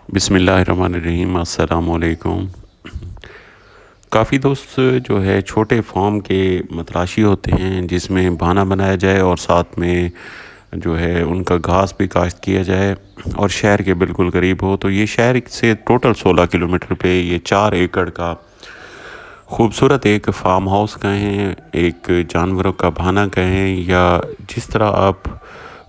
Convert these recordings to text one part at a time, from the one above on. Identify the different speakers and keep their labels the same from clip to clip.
Speaker 1: بسم اللہ الرحمن الرحیم، السلام علیکم۔ کافی دوست جو ہے چھوٹے فارم کے متلاشی ہوتے ہیں جس میں بھانا بنایا جائے اور ساتھ میں جو ہے ان کا گھاس بھی کاشت کیا جائے اور شہر کے بالکل قریب ہو۔ تو یہ شہر سے ٹوٹل 16 کلومیٹر پہ یہ 4 ایکڑ کا خوبصورت ایک فارم ہاؤس کہیں، ایک جانوروں کا بھانا کہیں، یا جس طرح آپ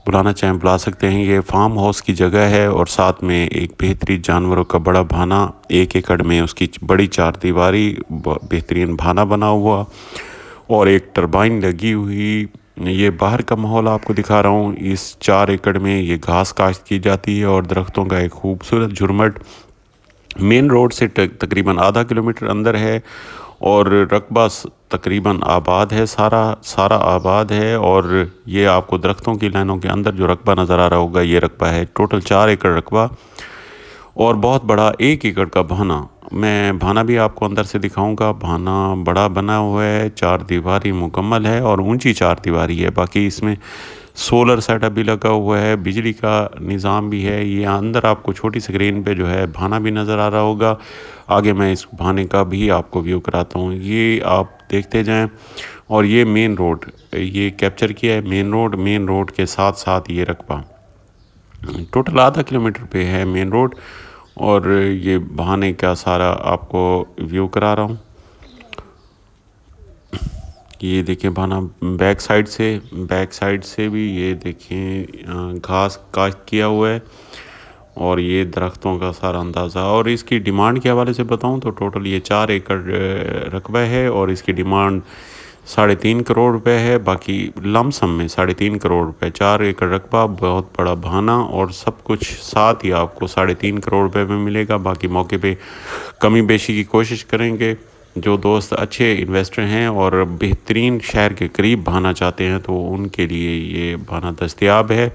Speaker 1: بلانا چاہیں بلا سکتے ہیں، یہ فارم ہاؤس کی جگہ ہے اور ساتھ میں ایک بہترین جانوروں کا بڑا بھانا، 1 ایکڑ میں اس کی بڑی 4 دیواری، بہترین بھانا بنا ہوا اور ایک ٹربائن لگی ہوئی۔ یہ باہر کا ماحول آپ کو دکھا رہا ہوں۔ اس 4 ایکڑ میں یہ گھاس کاشت کی جاتی ہے اور درختوں کا ایک خوبصورت جھرمٹ مین روڈ سے تقریباً ½ کلومیٹر اندر ہے، اور رقبہ تقریباً آباد ہے، سارا آباد ہے۔ اور یہ آپ کو درختوں کی لائنوں کے اندر جو رقبہ نظر آ رہا ہوگا، یہ رقبہ ہے ٹوٹل 4 ایکڑ رقبہ اور بہت بڑا 1 ایکڑ کا بھانا۔ میں بھانا بھی آپ کو اندر سے دکھاؤں گا۔ بھانا بڑا بنا ہوا ہے، 4 دیواری مکمل ہے اور اونچی 4 دیواری ہے۔ باقی اس میں سولر سیٹ اپ بھی لگا ہوا ہے، بجلی کا نظام بھی ہے۔ یہ اندر آپ کو چھوٹی سکرین پہ جو ہے بھانا بھی نظر آ رہا ہوگا۔ آگے میں اس بھانے کا بھی آپ کو ویو کراتا ہوں، یہ آپ دیکھتے جائیں۔ اور یہ مین روڈ، یہ کیپچر کیا ہے مین روڈ کے ساتھ ساتھ یہ رقبہ ٹوٹل ½ کلومیٹر پہ ہے مین روڈ، اور یہ بہانے کا سارا آپ کو ویو کرا رہا ہوں۔ یہ دیکھیں بہانا بیک سائڈ سے بھی یہ دیکھیں گھاس کاشت کیا ہوا ہے، اور یہ درختوں کا سارا اندازہ۔ اور اس کی ڈیمانڈ کے حوالے سے بتاؤں تو ٹوٹل یہ 4 ایکڑ رقبہ ہے اور اس کی ڈیمانڈ 3.5 کروڑ روپے ہے۔ باقی لم سم میں 3.5 کروڑ روپے، 4 ایکڑ رقبہ، بہت بڑا بھانا اور سب کچھ ساتھ ہی آپ کو 3.5 کروڑ روپے میں ملے گا۔ باقی موقع پہ کمی بیشی کی کوشش کریں گے۔ جو دوست اچھے انویسٹر ہیں اور بہترین شہر کے قریب بھانا چاہتے ہیں تو ان کے لیے یہ بھانا دستیاب ہے۔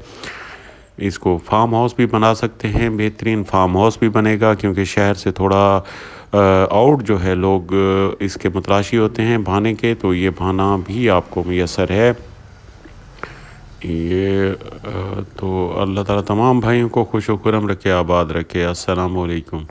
Speaker 1: اس کو فارم ہاؤس بھی بنا سکتے ہیں، بہترین فارم ہاؤس بھی بنے گا، کیونکہ شہر سے تھوڑا آؤٹ جو ہے لوگ اس کے متلاشی ہوتے ہیں بھانے کے، تو یہ بھانا بھی آپ کو میسر ہے۔ یہ تو اللہ تعالیٰ تمام بھائیوں کو خوش و خرم رکھے، آباد رکھے۔ السلام علیکم۔